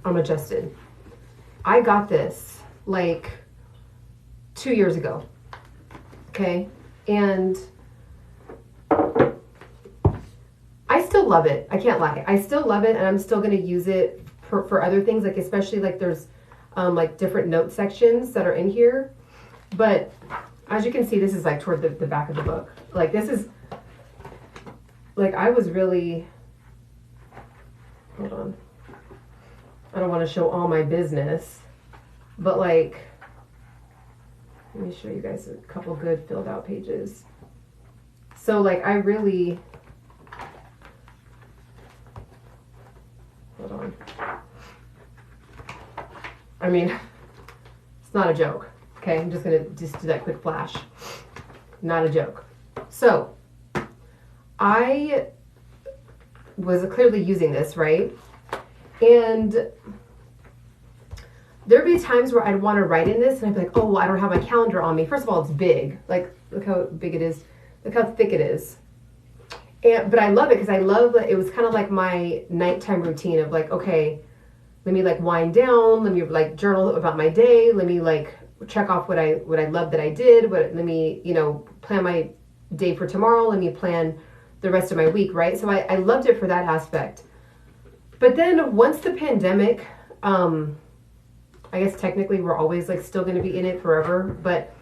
adjusted. I got this like 2 years ago. Okay. And I still love it. I can't lie. I still love it, and I'm still going to use it for other things, like especially like there's like different note sections that are in here. But as you can see, this is like toward the back of the book. Like this is like, I was really, hold on. I don't want to show all my business, but like, let me show you guys a couple good filled out pages. So like, I really, hold on. I mean, it's not a joke. Okay, I'm just gonna do that quick flash. Not a joke. So, I was clearly using this, right? And there'd be times where I'd want to write in this and I'd be like, oh, well, I don't have my calendar on me. First of all, it's big. Like, look how big it is. Look how thick it is. But I love it because I love that it was kind of like my nighttime routine of like, okay, let me like wind down. Let me like journal about my day. Let me like check off what I love that I did. Let me, you know, plan my day for tomorrow. Let me plan the rest of my week, right? So I loved it for that aspect. But then once the pandemic, I guess technically we're always like still going to be in it forever. But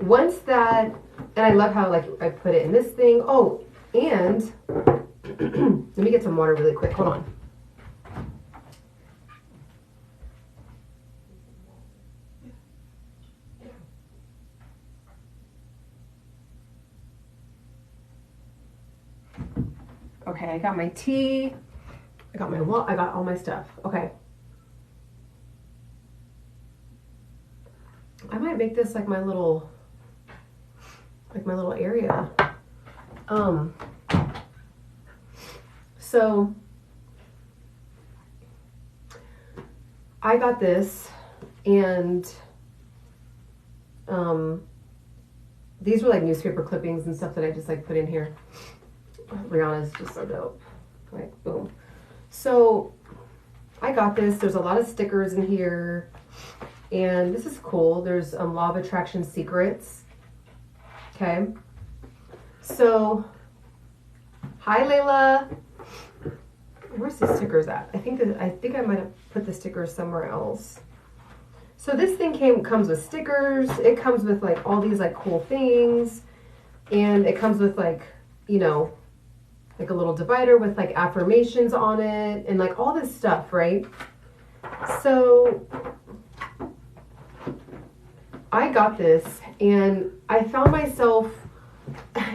once that, and I love how like I put it in this thing. Oh, and let me get some water really quick. Hold on. Okay, I got my tea. I got all my stuff. Okay. I might make this like my little area. So I got this, and these were like newspaper clippings and stuff that I just like put in here. Rihanna's just so dope. Like, boom. So I got this. There's a lot of stickers in here, and this is cool. There's Law of Attraction Secrets. Okay. So, hi Layla. Where's the stickers at? I think I might have put the stickers somewhere else. So this thing comes with stickers. It comes with like all these like cool things, and it comes with like, you know, like a little divider with like affirmations on it and like all this stuff, right? So I got this and I found myself,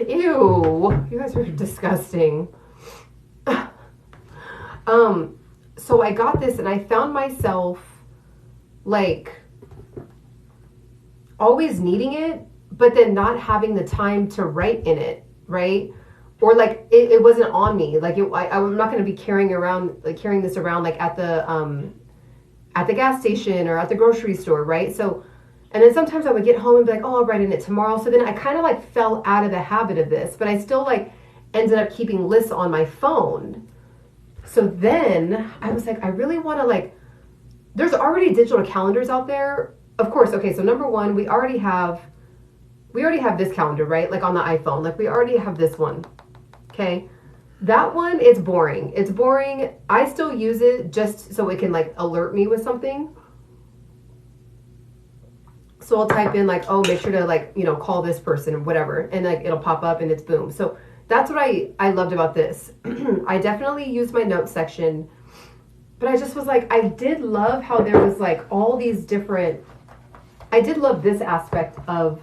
ew, you guys are disgusting. So I got this and I found myself like always needing it, but then not having the time to write in it, right? Or like it wasn't on me. Like I'm not going to be carrying this around like at the gas station or at the grocery store, right? So, and then sometimes I would get home and be like, oh, I'll write in it tomorrow. So then I kind of like fell out of the habit of this, but I still like ended up keeping lists on my phone. So then I was like, I really want to like, there's already digital calendars out there. Of course. Okay. So number one, we already have this calendar, right? Like on the iPhone, like we already have this one. Okay. That one, it's boring. It's boring. I still use it just so it can like alert me with something. So I'll type in like, oh, make sure to like, you know, call this person or whatever. And like, it'll pop up and it's boom. So that's what I loved about this. I definitely used my notes section, but I just was like, I did love how there was like all these different, I did love this aspect of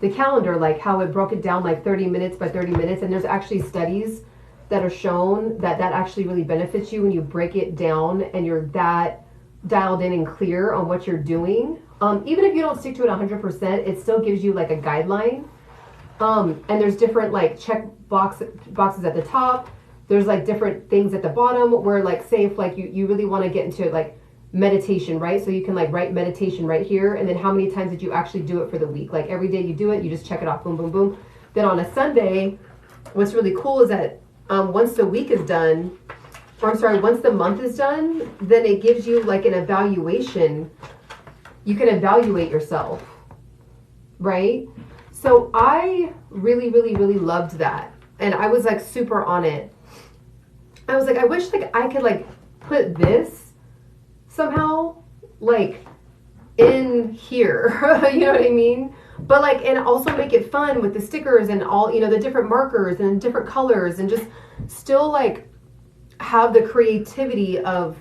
the calendar, like how it broke it down like 30 minutes by 30 minutes. And there's actually studies that are shown that actually really benefits you when you break it down and you're that dialed in and clear on what you're doing. Even if you don't stick to it 100%, it still gives you like a guideline. And there's different like check boxes at the top. There's like different things at the bottom where like, say if like you really want to get into like meditation, right? So you can like write meditation right here. And then how many times did you actually do it for the week? Like every day you do it, you just check it off, boom, boom, boom. Then on a Sunday, what's really cool is that once the week is done, or I'm sorry, once the month is done, then it gives you like an evaluation. You can evaluate yourself, right? So I really, really, really loved that. And I was like super on it. I was like, I wish like I could like put this somehow like in here, you know what I mean? But like, and also make it fun with the stickers and all, you know, the different markers and different colors, and just still like have the creativity of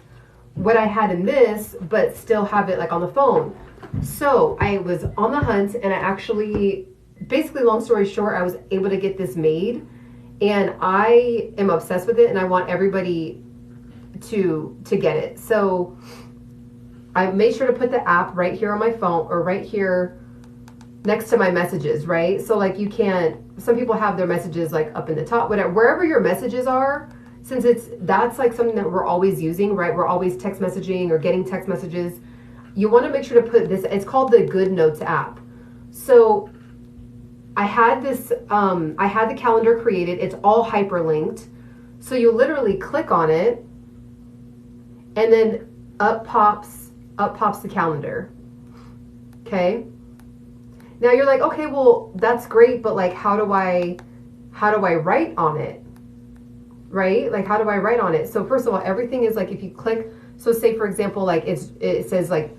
what I had in this, but still have it like on the phone. So I was on the hunt, and I actually, basically long story short, I was able to get this made, and I am obsessed with it, and I want everybody to get it. So I made sure to put the app right here on my phone, or right here next to my messages, right? So like you can't, some people have their messages like up in the top, whatever, wherever your messages are, since that's like something that we're always using, right? We're always text messaging or getting text messages. You want to make sure to put this, it's called the GoodNotes app. So I had this, I had the calendar created. It's all hyperlinked. So you literally click on it, and then up pops the calendar. Okay. Now you're like, okay, well, that's great, but like, how do I write on it? Right? Like, how do I write on it? So first of all, everything is like, if you click, so say for example, like it says like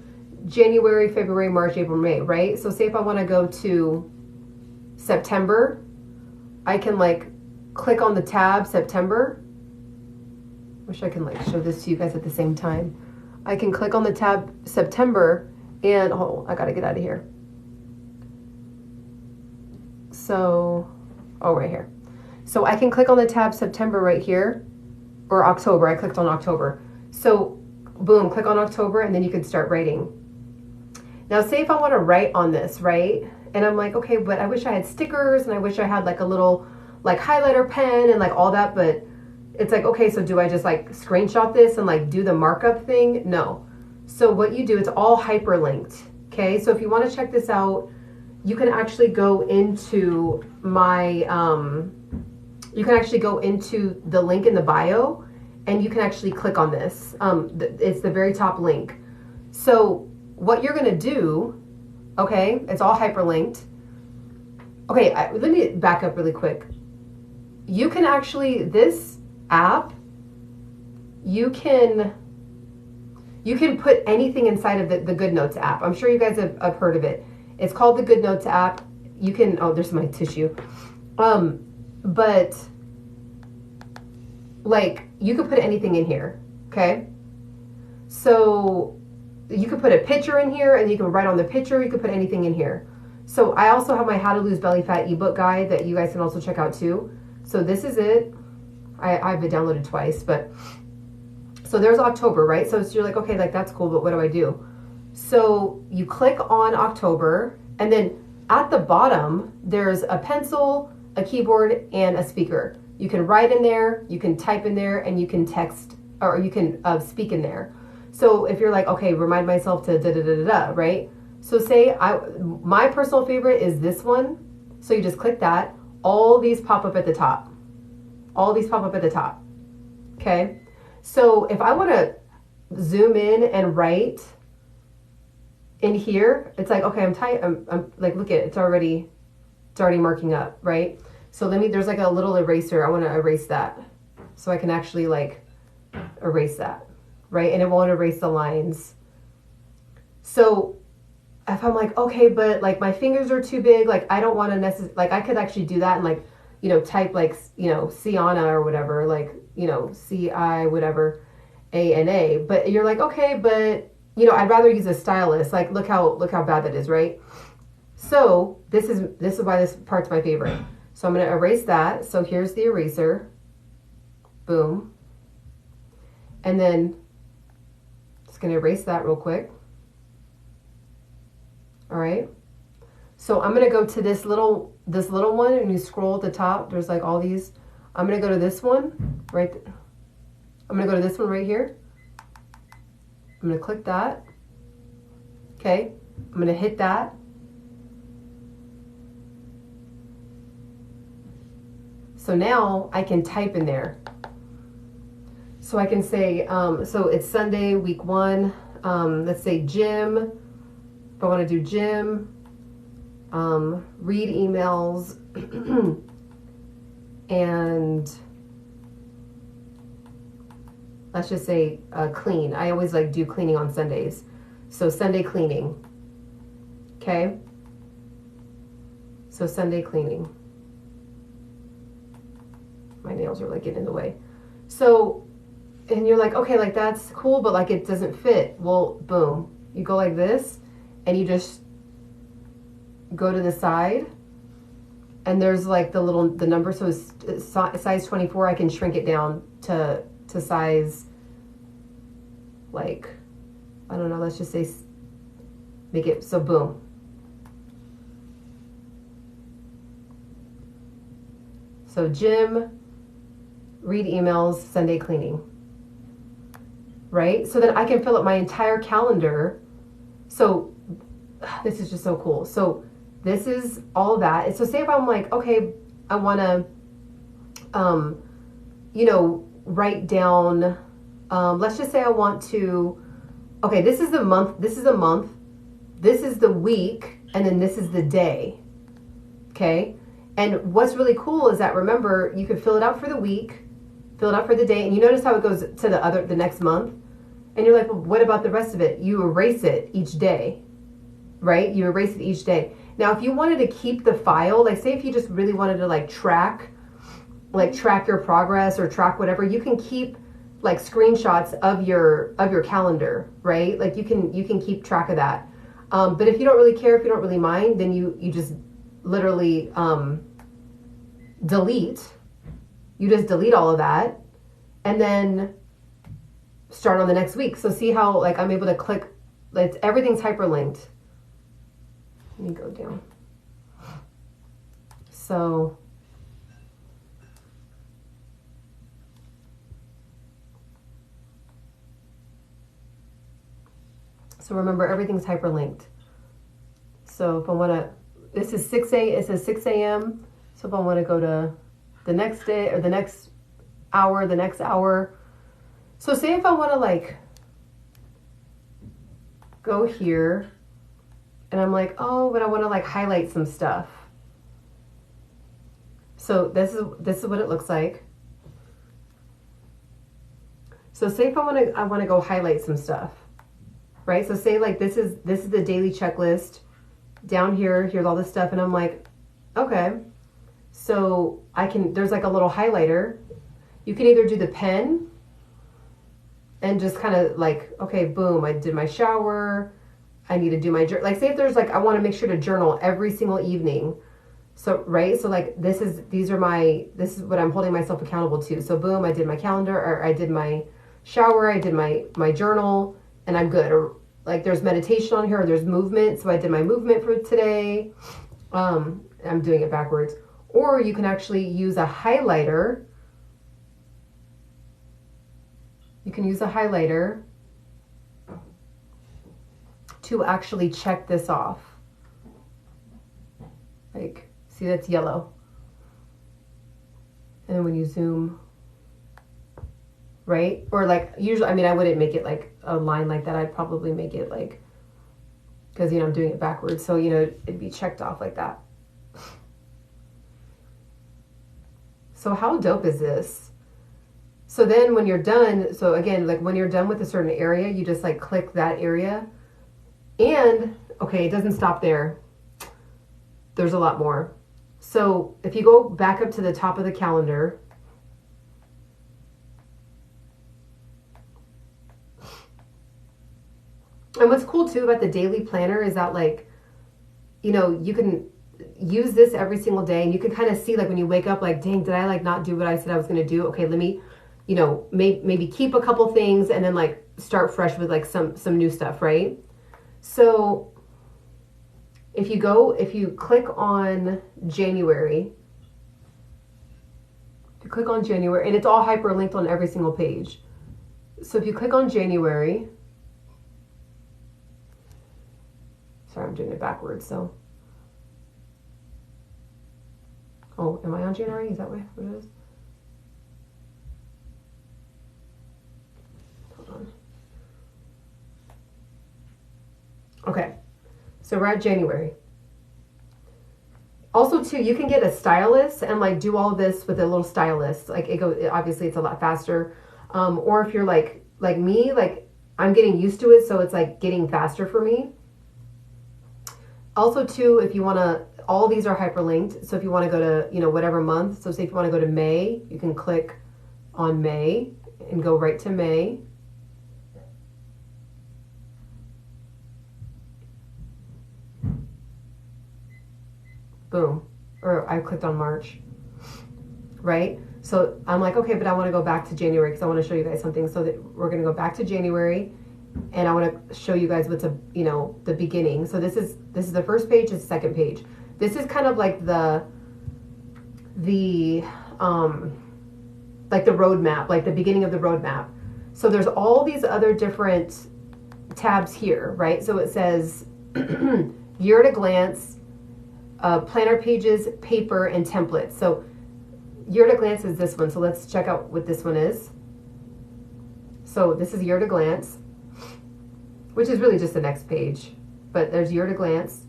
January, February, March, April, May, right? So say if I want to go to September, I can like click on the tab September. Wish I can like show this to you guys at the same time. I can click on the tab September, and oh, I gotta get out of here. So, oh, right here. So I can click on the tab September right here, or October. I clicked on October. So boom, click on October, and then you can start writing. Now say if I want to write on this, right? And I'm like, okay, but I wish I had stickers, and I wish I had like a little like highlighter pen and like all that, but it's like, okay, so do I just like screenshot this and like do the markup thing? No. So what you do, it's all hyperlinked. Okay, so if you want to check this out, you can actually go into my, you can actually go into the link in the bio, and you can actually click on this. It's the very top link. So what you're gonna do, okay, it's all hyperlinked. Okay, let me back up really quick. You can actually, this app, you can put anything inside of the GoodNotes app. I'm sure you guys have heard of it. It's called the GoodNotes app. You can, oh, there's my tissue. But like you could put anything in here, okay? So you could put a picture in here, and you can write on the picture. You could put anything in here. So I also have my How to Lose Belly Fat ebook guide that you guys can also check out too. So this is it. I've been downloaded twice, but so there's October, right? So you're like, okay, like that's cool, but what do I do? So you click on October, and then at the bottom, there's a pencil, a keyboard, and a speaker. You can write in there, you can type in there, and you can text, or you can speak in there. So if you're like, okay, remind myself to da-da-da-da-da, right? So say my personal favorite is this one. So you just click that. All these pop up at the top. All these pop up at the top. Okay? So if I want to zoom in and write in here, it's like, okay, I'm like, look at it, it's already marking up, right? So there's like a little eraser. I want to erase that. So I can actually like erase that, right? And it won't erase the lines. So if I'm like, okay, but like my fingers are too big, like I don't want to like I could actually do that and like, you know, type like, you know, Ciana or whatever, like, you know, C-I whatever, A-N-A. But you're like, okay, but you know, I'd rather use a stylus. Like, look how bad that is, right? So this is why this part's my favorite. So I'm going to erase that. So here's the eraser. Boom. And then just going to erase that real quick. All right. So I'm going to go to this little one, and you scroll at the top. There's like all these. I'm going to go to this one right. I'm going to go to this one right here. I'm going to click that. Okay. I'm going to hit that. So now I can type in there. So I can say, so it's Sunday, week 1. Let's say gym. If I want to do gym, read emails, and let's just say clean. I always like do cleaning on Sundays. So Sunday cleaning. Okay. So Sunday cleaning. My nails are like getting in the way. So, and you're like, okay, like that's cool, but like it doesn't fit. Well, boom. You go like this and you just go to the side and there's like the number. So it's size 24. I can shrink it down to size, like, I don't know, let's just say, make it, so boom. So gym, read emails, Sunday cleaning, right? So then I can fill up my entire calendar. So this is just so cool. So this is all of that. So say if I'm like, okay, I want to, you know, write down, let's just say I want to, okay, this is the month, this is a month, this is the week, and then this is the day, okay? And what's really cool is that, remember, you can fill it out for the week, fill it out for the day, and you notice how it goes to the next month, and you're like, well, what about the rest of it? You erase it each day, right? You erase it each day. Now, if you wanted to keep the file, like say if you just really wanted to like track your progress or track whatever, you can keep like screenshots of your calendar, right? Like you can keep track of that. But if you don't really care, if you don't really mind, then you just literally delete. You just delete all of that and then start on the next week. So see how like I'm able to click, like everything's hyperlinked. Let me go down. So remember, everything's hyperlinked. So if I want to, this is 6 a.m. It says 6 a.m. So if I want to go to the next day or the next hour. So say if I want to like go here and I'm like, oh, but I want to like highlight some stuff. So this is what it looks like. So say if I want to go highlight some stuff, right? So say like this is the daily checklist. Down here, here's all this stuff, and I'm like, okay. So there's like a little highlighter. You can either do the pen and just kind of like, okay, boom, I did my shower. I need to do my, like say if there's like, I want to make sure to journal every single evening. So, right. So like, this is what I'm holding myself accountable to. So boom, I did my calendar, or I did my shower, I did my journal, and I'm good. Or like there's meditation on here, or there's movement. So I did my movement for today. I'm doing it backwards. Or you can actually use a highlighter. You can use a highlighter to actually check this off. Like, see, that's yellow. And then when you zoom, right? Or like, usually, I mean, I wouldn't make it like a line like that. I'd probably make it like, because, you know, I'm doing it backwards. So, you know, it'd be checked off like that. So how dope is this? So then when you're done, so again, like when you're done with a certain area, you just like click that area. And, okay, it doesn't stop there. There's a lot more. So if you go back up to the top of the calendar, and what's cool too about the daily planner is that, like, you know, you can use this every single day, and you can kind of see, like, when you wake up, like, dang, did I like not do what I said I was going to do? Okay, let me, you know, maybe keep a couple things and then like start fresh with like some new stuff, right? So if you click on January, and it's all hyperlinked on every single page. So if you click on January, sorry, I'm doing it backwards. So, oh, am I on January? Is that what it is? Okay, so we're at January. Also, too, you can get a stylus and like do all this with a little stylus. Like it goes, obviously it's a lot faster. Or if you're like me, like I'm getting used to it, so it's like getting faster for me. Also, too, if you want to, all these are hyperlinked. So if you want to go to, you know, whatever month. So say if you want to go to May, you can click on May and go right to May. Boom. Or I clicked on March, right? So I'm like, okay, but I want to go back to January because I want to show you guys something. So that we're going to go back to January, and I want to show you guys what's you know, the beginning. So this is the first page, this is the second page. This is kind of like the like the roadmap, like the beginning of the roadmap. So there's all these other different tabs here, right? So it says year at a glance, planner pages, paper, and templates. So year at a glance is this one. So let's check out what this one is. So this is year at a glance, which is really just the next page, but there's year at a glance.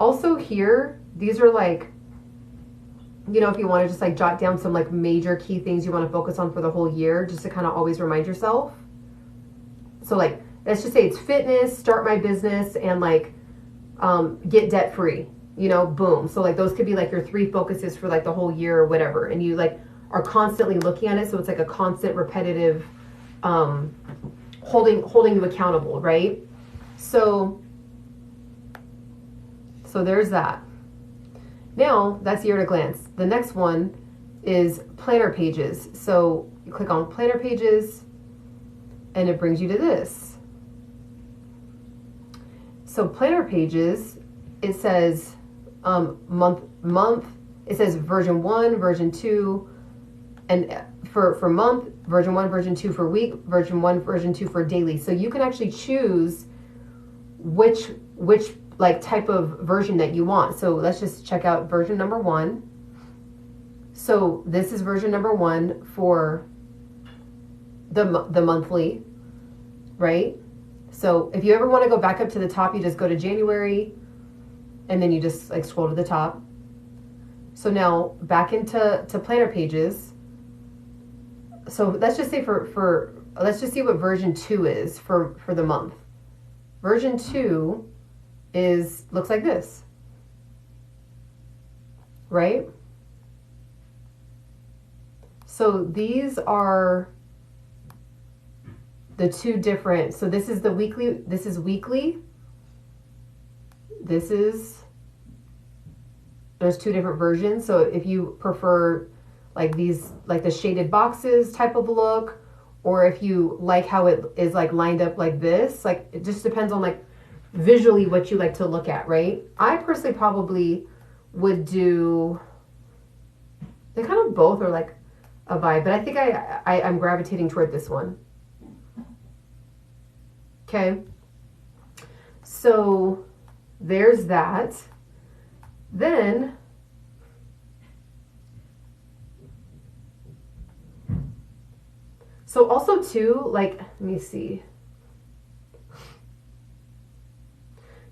Also here, these are like, you know, if you want to just like jot down some like major key things you want to focus on for the whole year, just to kind of always remind yourself. So like, let's just say it's fitness, start my business, and like get debt free, you know, boom. So like those could be like your 3 focuses for like the whole year or whatever. And you like are constantly looking at it. So it's like a constant repetitive, holding you accountable, right? So there's that. Now that's year at a glance. The next one is planner pages. So you click on planner pages and it brings you to this. So planner pages, it says month, it says version 1, version 2, and for month, version 1, version 2 for week, version 1, version 2 for daily. So you can actually choose which like type of version that you want. So let's just check out version number 1. So this is version number 1 for the monthly, right? So if you ever want to go back up to the top, you just go to January and then you just like scroll to the top. So now back into planner pages. So let's just say let's just see what version 2 is for the month. Version 2 looks like this, right? So these are the 2 different, so this is the weekly, this is weekly, there's 2 different versions. So if you prefer like these, like the shaded boxes type of look, or if you like how it is like lined up like this, like it just depends on like visually what you like to look at, right? I personally probably would do, they kind of both are like a vibe, but I think I'm gravitating toward this one. Okay, so there's that. Then so also too, like, let me see.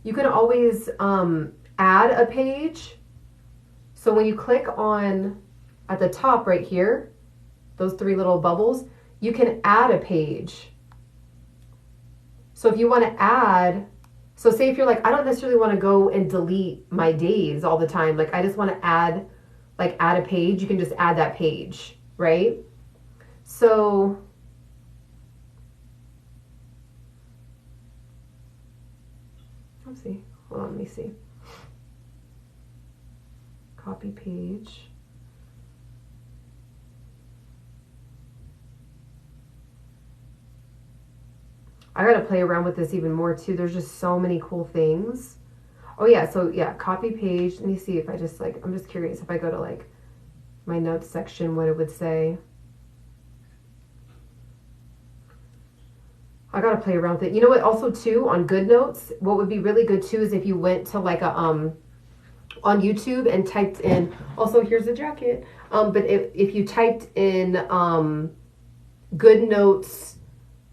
You can always add a page. So when you click on at the top right here, those 3 little bubbles, you can add a page. So if you want to add, so say if you're like, I don't necessarily want to go and delete my days all the time. Like I just want to add a page. You can just add that page, right? So let's see, hold on, let me see. Copy page. I gotta play around with this even more too. There's just so many cool things. Oh yeah, so yeah, copy page. Let me see if I just like, I'm just curious if I go to like my notes section, what it would say. I gotta play around with it. You know what, also too, on GoodNotes, what would be really good too is if you went to like a, on YouTube and typed in, also here's the jacket, but if you typed in GoodNotes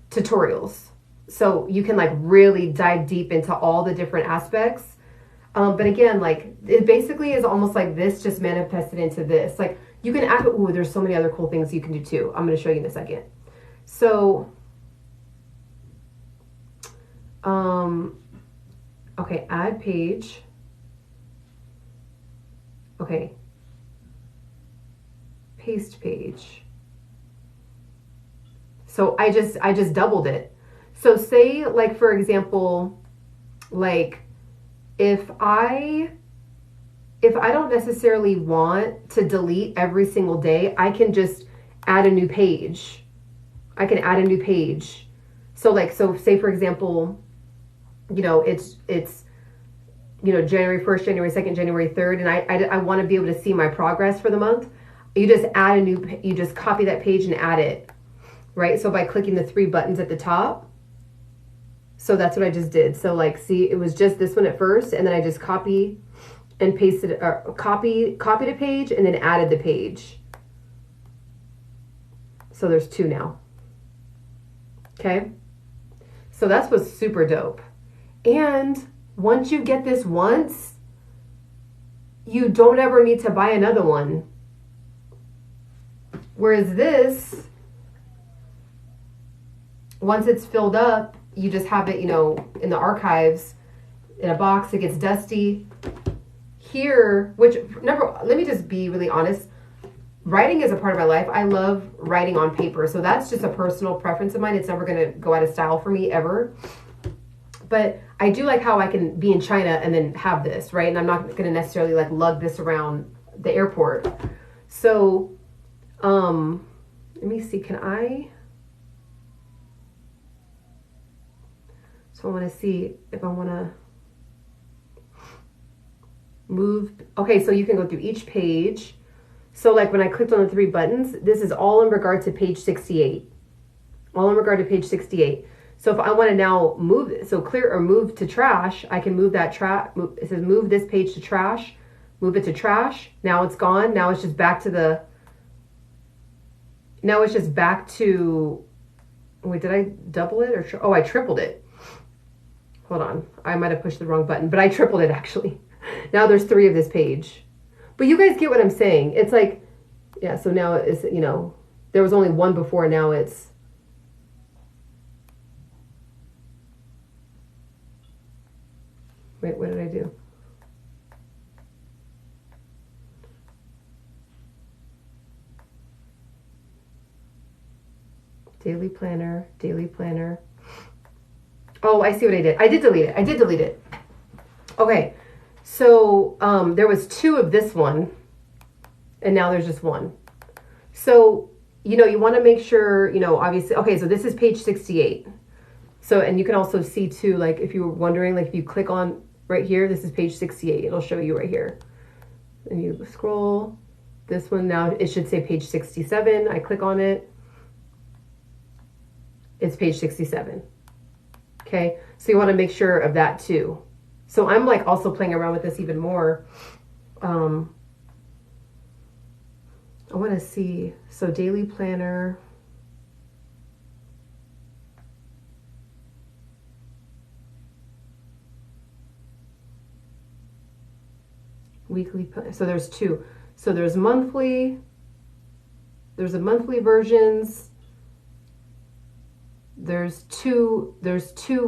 tutorials, So you can like really dive deep into all the different aspects. But again, like it basically is almost like this just manifested into this. Like you can add, ooh, there's so many other cool things you can do too. I'm going to show you in a second. So, okay, add page. Okay. Paste page. So I just doubled it. So say like, for example, like if I don't necessarily want to delete every single day, I can just add a new page. I can add a new page. So like, so say for example, you know, it's you know, January 1st, January 2nd, January 3rd, and I want to be able to see my progress for the month. You just add a new, you just copy that page and add it, right? So by clicking the 3 buttons at the top. So that's what I just did. So like, see, it was just this one at first, and then I just copy and pasted, or copied a page and then added the page. So there's 2 now. Okay. So that's what's super dope. And once you get this once, you don't ever need to buy another one. Whereas this, once it's filled up, you just have it, you know, in the archives, in a box. It gets dusty. Here, which, let me just be really honest. Writing is a part of my life. I love writing on paper. So that's just a personal preference of mine. It's never going to go out of style for me ever. But I do like how I can be in China and then have this, right? And I'm not going to necessarily like lug this around the airport. So, let me see, so I want to see if I want to move. Okay, so you can go through each page. So like when I clicked on the 3 buttons, this is all in regard to page 68. All in regard to page 68. So if I want to now move it, so clear or move to trash, I can move that it says move this page to trash, move it to trash. Now it's gone. Now it's just back to wait, did I double it or, oh, I tripled it. Hold on. I might have pushed the wrong button, but I tripled it actually. Now there's 3 of this page. But you guys get what I'm saying. It's like, yeah, so now it's, you know, there was only 1 before, now it's, wait, what did I do? Daily planner, daily planner. Oh, I see what I did. I did delete it. Okay. So there was 2 of this one, and now there's just 1. So, you know, you want to make sure, you know, obviously, okay, so this is page 68. So, and you can also see too, like if you were wondering, like if you click on right here, this is page 68. It'll show you right here. And you scroll this one, now it should say page 67. I click on it. It's page 67. Okay. So you want to make sure of that too. So I'm like also playing around with this even more. I want to see, so daily planner. Weekly, so there's 2. So there's monthly, there's a monthly versions. There's two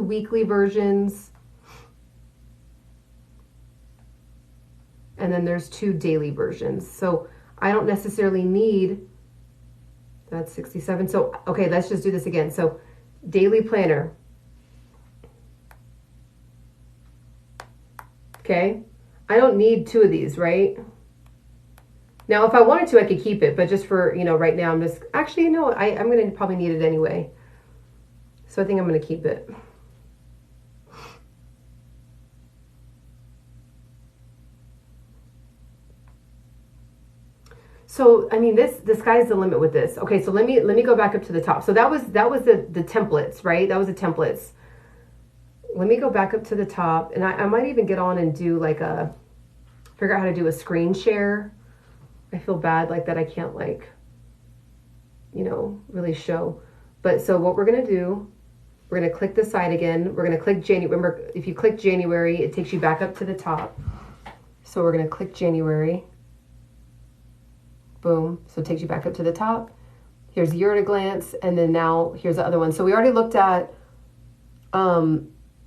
weekly versions. And then there's 2 daily versions. So I don't necessarily need, that's 67. So, okay, let's just do this again. So daily planner. Okay. I don't need 2 of these, right? Now, if I wanted to, I could keep it, but just for, you know, right now, I'm just, actually, no, I'm going to probably need it anyway. So I think I'm going to keep it. So, I mean, the sky's the limit with this. Okay, so let me go back up to the top. So that was the templates, right? That was the templates. Let me go back up to the top, and I might even get on and do like figure out how to do a screen share. I feel bad like that I can't like, you know, really show. But so what we're going to do We're going to click the side again. We're going to click January. Remember, if you click January, it takes you back up to the top. So we're going to click January. Boom. So it takes you back up to the top. Here's year at a glance. And then now here's the other one. So we already looked at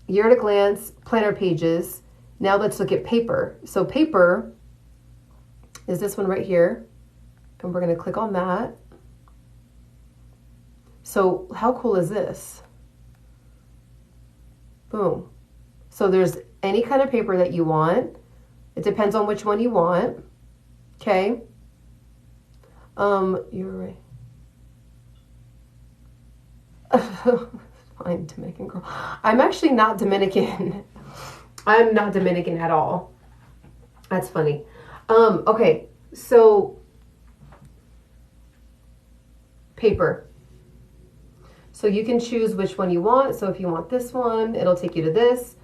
year at a glance, planner pages. Now let's look at paper. So paper is this one right here. And we're going to click on that. So how cool is this? Boom. So there's any kind of paper that you want. It depends on which one you want. Okay. You're right. Fine, Dominican girl. I'm actually not Dominican. I'm not Dominican at all. That's funny. Okay, so paper. So you can choose which one you want. So if you want this one, it'll take you to this.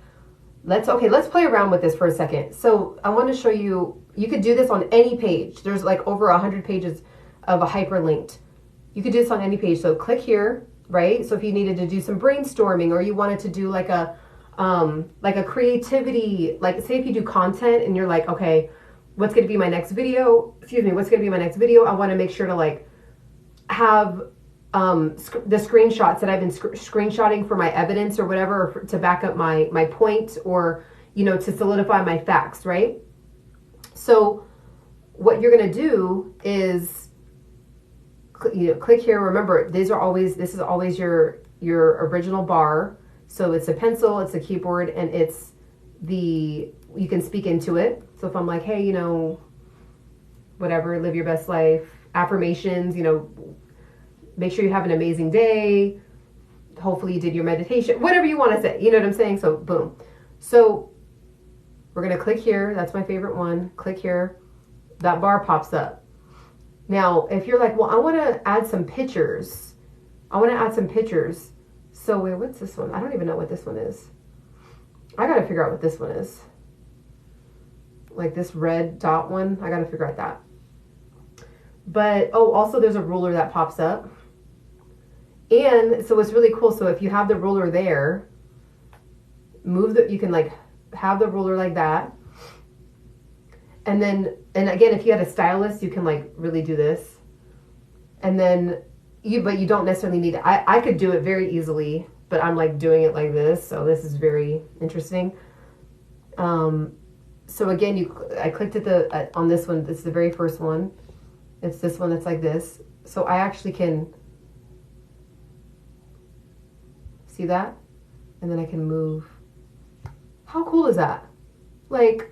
Let's play around with this for a second. So I want to show you, you could do this on any page. There's like over 100 pages of a hyperlinked. You could do this on any page. So click here, right? So if you needed to do some brainstorming, or you wanted to do like a creativity, like say if you do content and you're like, okay, what's going to be my next video? Excuse me, what's going to be my next video? I want to make sure to like have the screenshots that I've been screenshotting for my evidence or whatever, or to back up my point, or, you know, to solidify my facts, right? So what you're going to do is, you know, click here. Remember, this is always your original bar. So it's a pencil, it's a keyboard, and it's you can speak into it. So if I'm like, hey, you know, whatever, live your best life, affirmations, you know, make sure you have an amazing day. Hopefully you did your meditation, whatever you want to say. You know what I'm saying? So boom. So we're going to click here. That's my favorite one. Click here. That bar pops up. Now, if you're like, well, I want to add some pictures. So wait, what's this one? I don't even know what this one is. I got to figure out what this one is. Like this red dot one. I got to figure out that. But, oh, also there's a ruler that pops up. And so it's really cool. So if you have the ruler there, you can like have the ruler like that. And then, and again, if you had a stylus, you can like really do this. And then but you don't necessarily need it. I could do it very easily, but I'm like doing it like this. So this is very interesting. So again, I clicked at on this one. This is the very first one. It's this one that's like this. So I actually can see that, and then I can move. How cool is that? Like,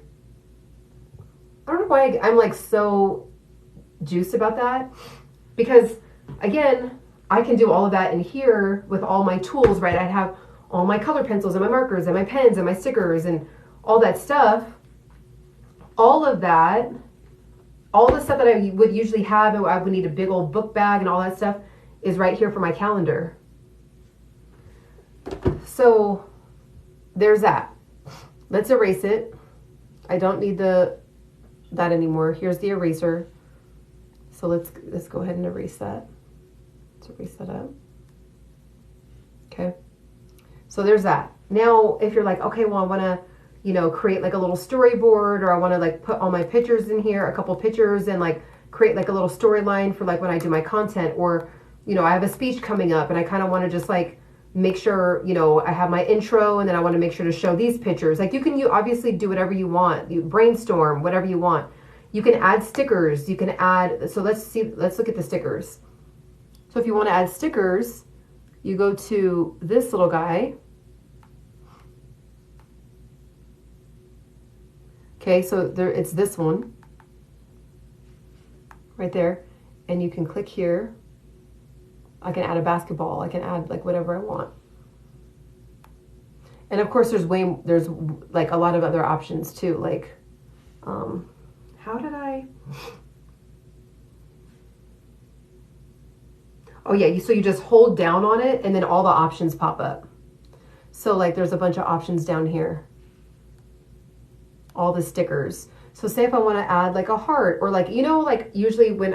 I don't know why I'm like so juiced about that, because again, I can do all of that in here with all my tools, right? I'd have all my color pencils and my markers and my pens and my stickers and all that stuff. All of that, all the stuff that I would usually have, and I would need a big old book bag and all that stuff, is right here for my calendar. So there's that. Let's erase it. I don't need that anymore. Here's the eraser. So let's go ahead and erase that. Let's erase that up. Okay. So there's that. Now, if you're like, okay, well, I want to, you know, create like a little storyboard, or I want to like put all my pictures in here, a couple pictures, and like create like a little storyline for like when I do my content, or, you know, I have a speech coming up and I kind of want to just like make sure, you know, I have my intro, and then I want to make sure to show these pictures. Like you obviously do whatever you want. You brainstorm, whatever you want. You can add stickers. You can add, so let's look at the stickers. So if you want to add stickers, you go to this little guy. Okay, so it's this one right there, and you can click here. I can add a basketball. I can add like whatever I want. And of course, there's like a lot of other options too. Like, how did I? Oh yeah, so you just hold down on it, and then all the options pop up. So like, there's a bunch of options down here. All the stickers. So say if I want to add like a heart, or like, you know, like usually when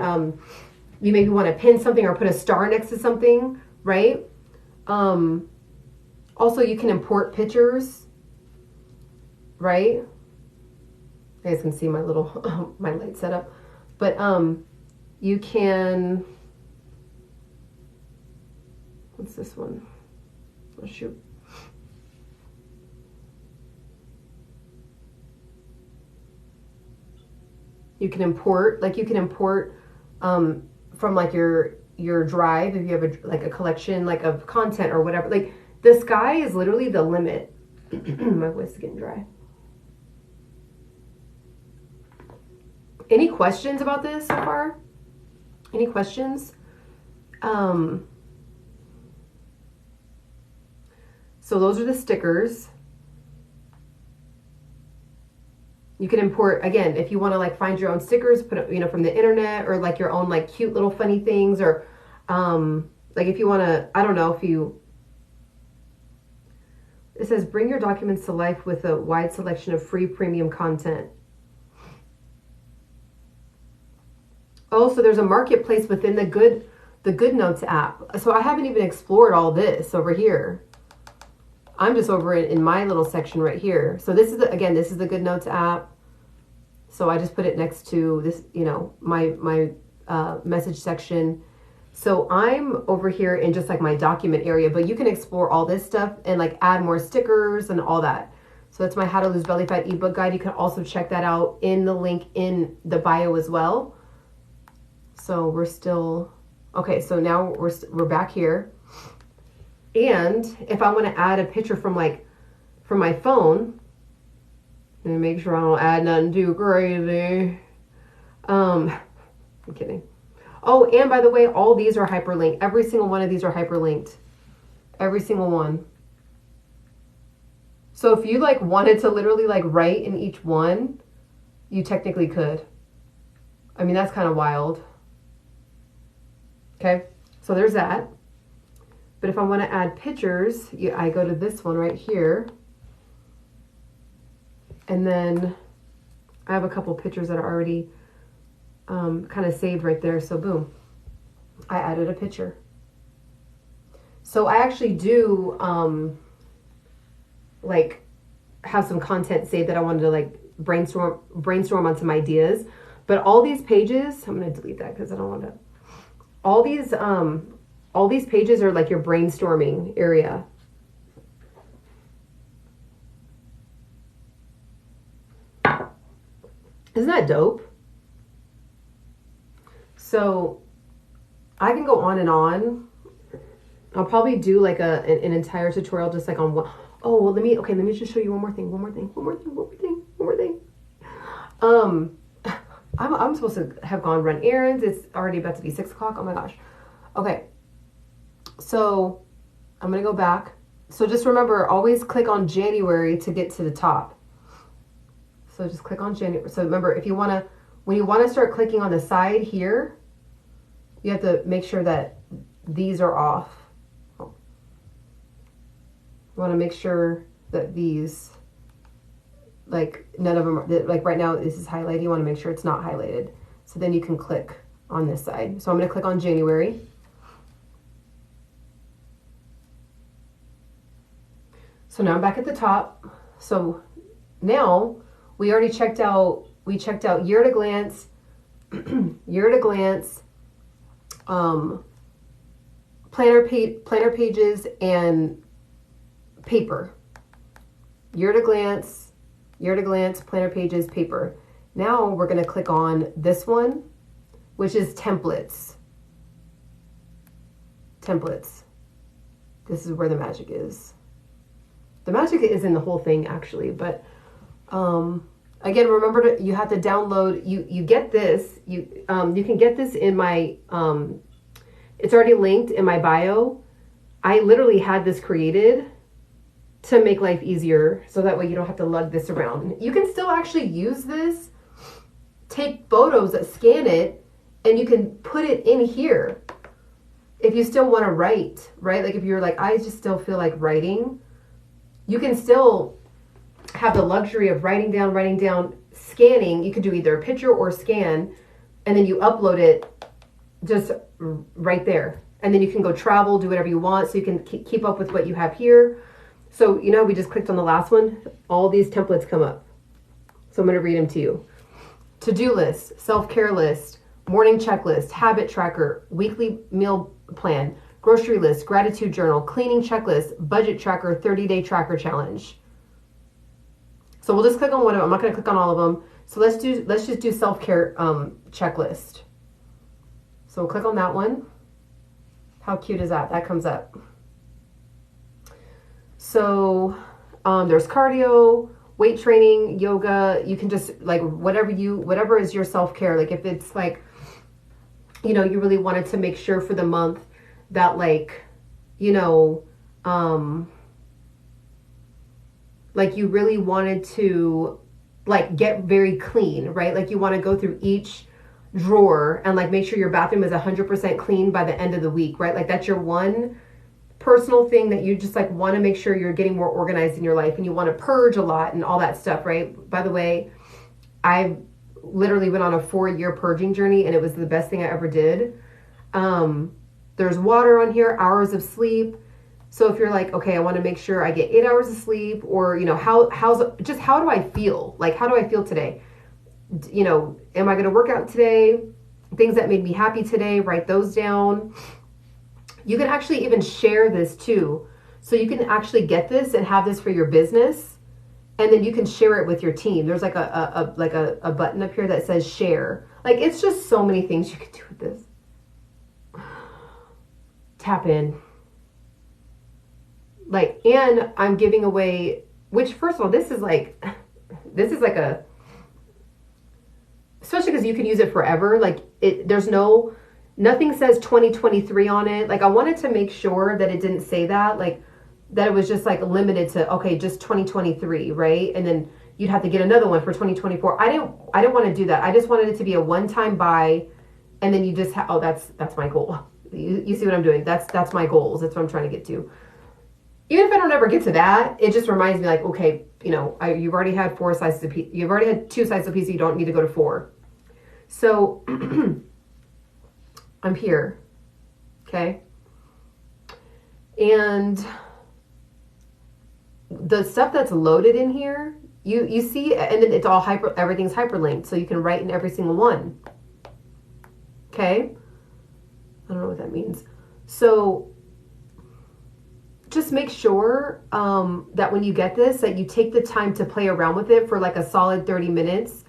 you maybe want to pin something or put a star next to something, right? Also, you can import pictures, right? You guys can see my little, my light setup. But you can, what's this one? Oh, shoot. You can import, like you can import from like your drive if you have like a collection like of content or whatever. Like the sky is literally the limit. My voice is getting dry. Any questions about this so far? Any questions? So those are the stickers. You can import, again, if you want to like find your own stickers, put it, you know, from the internet, or like your own like cute little funny things, or like if you want to, I don't know, if you, it says bring your documents to life with a wide selection of free premium content. Oh, so there's a marketplace within the GoodNotes app. So I haven't even explored all this over here. I'm just over in my little section right here. So this is the, again, this is the GoodNotes app. So I just put it next to this, you know, my message section. So I'm over here in just like my document area, but you can explore all this stuff and like add more stickers and all that. So that's my How to Lose Belly Fat ebook guide. You can also check that out in the link in the bio as well. So we're still, okay, so now we're back here. And if I want to add a picture from like, from my phone, and make sure I don't add nothing too crazy. I'm kidding. Oh, and by the way, all these are hyperlinked. Every single one of these are hyperlinked. Every single one. So if you like wanted to literally like write in each one, you technically could. I mean, that's kind of wild. Okay, so there's that. But if I want to add pictures, I go to this one right here. And then I have a couple pictures that are already kind of saved right there. So boom, I added a picture. So I actually do like have some content saved that I wanted to like brainstorm on some ideas. But all these pages, I'm going to delete that because I don't want to. All these pages are like your brainstorming area. Isn't that dope? So I can go on and on. I'll probably do like an entire tutorial just like on what, oh, well, let me just show you one more thing. I'm supposed to have gone run errands. It's already about to be 6 o'clock. Oh my gosh. Okay. So I'm going to go back. So just remember, always click on January to get to the top. So just click on January. So remember, if you want to, when you want to start clicking on the side here, you have to make sure that these are off. You want to make sure that these, like none of them are, like right now this is highlighted. You want to make sure it's not highlighted. So then you can click on this side. So I'm going to click on January. So now I'm back at the top. So now we already checked out, year at a glance, planner pages and paper. Year at a glance, planner pages, paper. Now we're going to click on this one, which is templates. Templates. This is where the magic is. The magic is in the whole thing actually, but again, remember you have to download, you get this, you can get this in my, it's already linked in my bio. I literally had this created to make life easier so that way you don't have to lug this around. You can still actually use this, take photos, scan it, and you can put it in here if you still want to write, right? Like if you're like, I just still feel like writing, you can still have the luxury of writing down, scanning. You could do either a picture or scan, and then you upload it just right there. And then you can go travel, do whatever you want, so you can keep up with what you have here. So, you know, we just clicked on the last one. All these templates come up. So I'm going to read them to you. To-do list, self-care list, morning checklist, habit tracker, weekly meal plan, grocery list, gratitude journal, cleaning checklist, budget tracker, 30-day tracker challenge. So we'll just click on one of them. I'm not going to click on all of them. So let's just do self-care checklist. So we'll click on that one. How cute is that? That comes up. So there's cardio, weight training, yoga. You can just like whatever is your self-care. Like if it's like, you know, you really wanted to make sure for the month that like, you know, like you really wanted to like get very clean, right? Like you want to go through each drawer and like make sure your bathroom is 100% clean by the end of the week, right? Like that's your one personal thing that you just like want to make sure you're getting more organized in your life, and you want to purge a lot and all that stuff, right? By the way, I literally went on a 4-year purging journey and it was the best thing I ever did. There's water on here, hours of sleep. So if you're like, okay, I want to make sure I get 8 hours of sleep, or, you know, how do I feel? Like, how do I feel today? You know, am I going to work out today? Things that made me happy today, write those down. You can actually even share this too. So you can actually get this and have this for your business, and then you can share it with your team. There's like a button up here that says share. Like, it's just so many things you can do with this. Tap in. Like, and I'm giving away, which first of all, this is like a, especially because you can use it forever. Like there's nothing says 2023 on it. Like I wanted to make sure that it didn't say that, like that it was just like limited to, okay, just 2023, right? And then you'd have to get another one for 2024. I didn't want to do that. I just wanted it to be a one-time buy, and then you just oh, that's my goal. You see what I'm doing? That's my goals. That's what I'm trying to get to. Even if I don't ever get to that, it just reminds me like, okay, you know, you've already had 4 slices of pizza. You've already had 2 slices of pizza. You don't need to go to 4. So I'm here. Okay. And the stuff that's loaded in here, you see, and then it's all everything's hyperlinked. So you can write in every single one. Okay. I don't know what that means. So just make sure that when you get this, that you take the time to play around with it for like a solid 30 minutes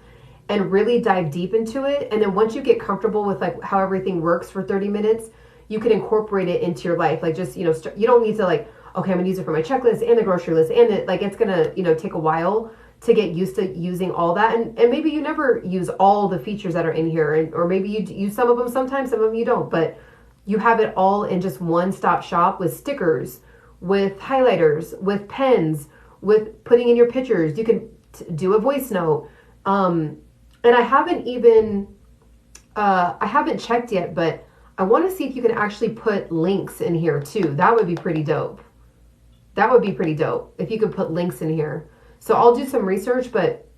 and really dive deep into it. And then once you get comfortable with like how everything works for 30 minutes, you can incorporate it into your life. Like just, you know, you don't need to like, okay, I'm gonna use it for my checklist and the grocery list, and it, like it's gonna, you know, take a while to get used to using all that. And maybe you never use all the features that are in here, or maybe you use some of them sometimes, some of them you don't, but you have it all in just one-stop shop with stickers, with highlighters, with pens, with putting in your pictures. You can do a voice note. And I haven't even, I haven't checked yet, but I want to see if you can actually put links in here too. That would be pretty dope. That would be pretty dope if you could put links in here. So I'll do some research, but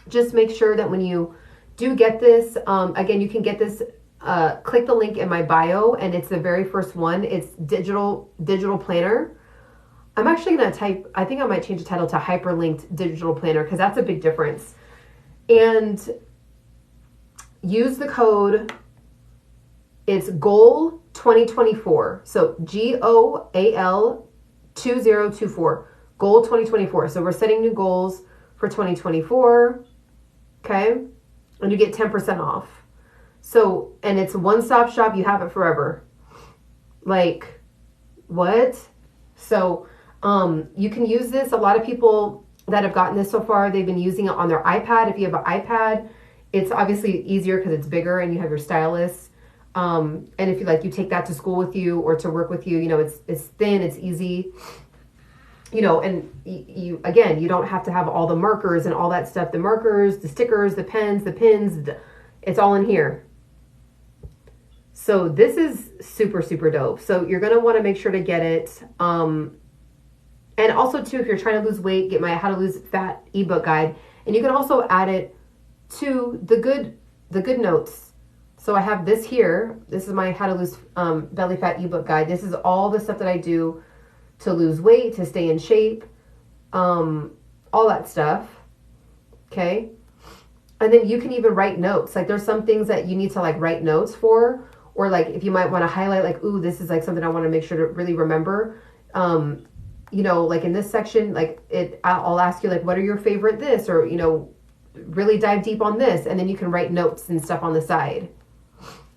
just make sure that when you do get this, again, you can get this, click the link in my bio, and it's the very first one. It's digital planner. I'm actually going to type, I think I might change the title to Hyperlinked Digital Planner, because that's a big difference. And use the code, it's GOAL 2024. So GOAL 2024, GOAL 2024. So we're setting new goals for 2024. Okay. And you get 10% off. So, and it's one-stop shop. You have it forever. Like, what? So, you can use this. A lot of people that have gotten this so far, they've been using it on their iPad. If you have an iPad, it's obviously easier because it's bigger and you have your stylus. And if you like, you take that to school with you or to work with you, you know, it's thin, it's easy, you know, and you, again, you don't have to have all the markers and all that stuff, the markers, the stickers, the pens, the pins, it's all in here. So this is super, super dope. So you're going to want to make sure to get it. And also too, if you're trying to lose weight, get my How to Lose Fat ebook guide. And you can also add it to the GoodNotes. So I have this here. This is my How to Lose Belly Fat ebook guide. This is all the stuff that I do to lose weight, to stay in shape, all that stuff. Okay. And then you can even write notes. Like there's some things that you need to like write notes for, or like if you might want to highlight like, ooh, this is like something I want to make sure to really remember. You know, like in this section, like I'll ask you like, what are your favorite this, or, you know, really dive deep on this. And then you can write notes and stuff on the side.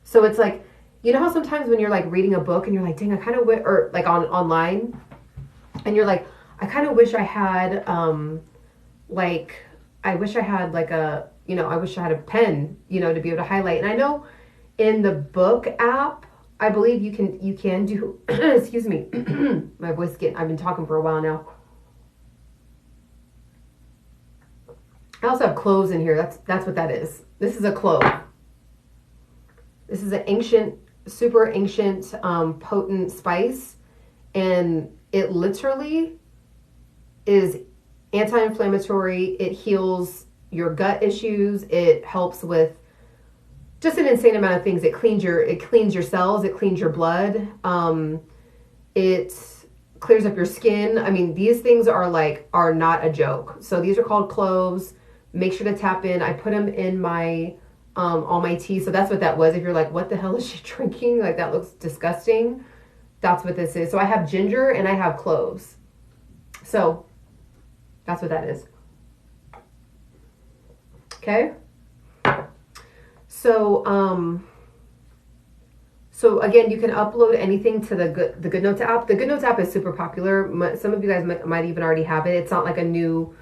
So it's like, you know how sometimes when you're like reading a book and you're like, dang, I kind of wish, or like online, and you're like, I kind of wish I had, like, I wish I had like a, you know, I wish I had a pen, you know, to be able to highlight. And I know in the book app, I believe you can do, excuse me, my voice I've been talking for a while now. I also have cloves in here. That's what that is. This is a clove. This is an ancient, super ancient, potent spice. And it literally is anti-inflammatory. It heals your gut issues. It helps with just an insane amount of things. It cleans your cells. It cleans your blood. It clears up your skin. I mean, these things are not a joke. So these are called cloves. Make sure to tap in. I put them in my all my tea. So that's what that was. If you're like, what the hell is she drinking? Like that looks disgusting. That's what this is. So I have ginger and I have cloves. So that's what that is. Okay. So, so again, you can upload anything to the GoodNotes app. The GoodNotes app is super popular. Some of you guys might even already have it. It's not like a new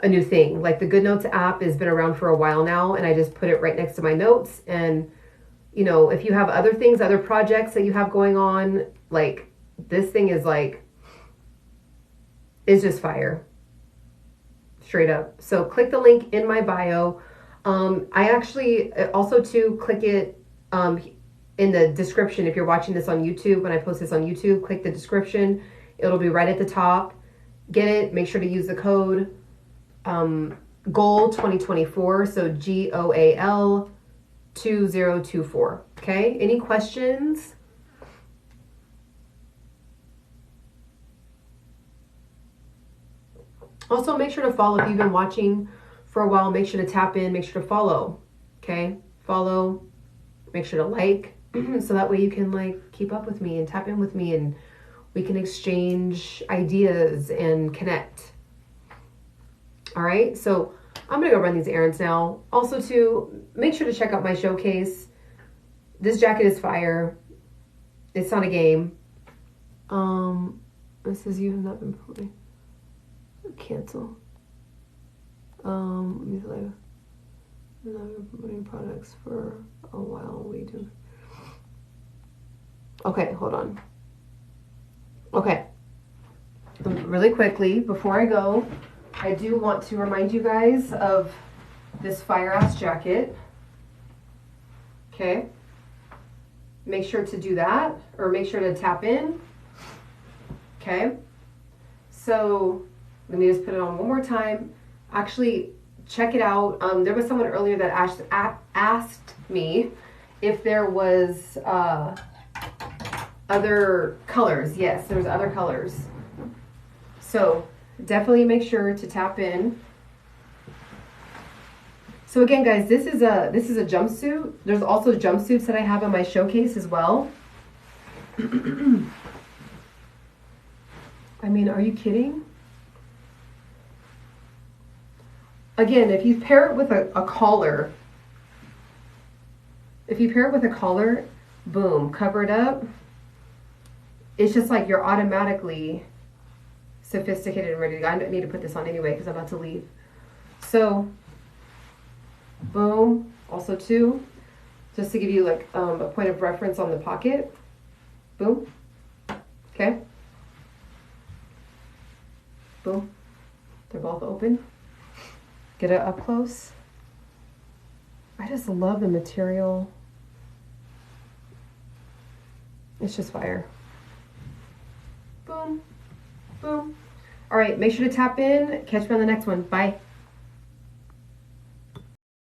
thing. Like the GoodNotes app has been around for a while now, and I just put it right next to my notes. And, you know, if you have other things, other projects that you have going on, like this thing is like, is just fire. Straight up. So click the link in my bio. I actually also too click it in the description. If you're watching this on YouTube, when I post this on YouTube, click the description. It'll be right at the top. Get it. Make sure to use the code GOAL 2024. So GOAL 2024. Okay. Any questions? Also, make sure to follow. If you've been watching for a while, make sure to tap in, make sure to follow. Okay. Follow, make sure to like, so that way you can like keep up with me and tap in with me, and we can exchange ideas and connect. All right. So I'm going to go run these errands now. Also to make sure to check out my showcase. This jacket is fire. It's not a game. This is you have not been promoting. Cancel. Let me see. I've been promoting products for a while. We do. Okay, hold on. Okay. Really quickly, before I go, I do want to remind you guys of this fire-ass jacket. Okay. Make sure to do that, or make sure to tap in. Okay. So let me just put it on one more time. Actually, check it out. There was someone earlier that asked me if there was other colors. Yes, there's other colors. So definitely make sure to tap in. So again, guys, this is a jumpsuit. There's also jumpsuits that I have in my showcase as well. I mean, are you kidding? Again, if you pair it with a collar, boom, cover it up. It's just like you're automatically sophisticated and ready to go. I need to put this on anyway because I'm about to leave. So, boom. Also too, just to give you like a point of reference on the pocket. Boom. Okay. Boom. They're both open. Get it up close. I just love the material. It's just fire. Boom, boom. All right, make sure to tap in. Catch me on the next one. Bye.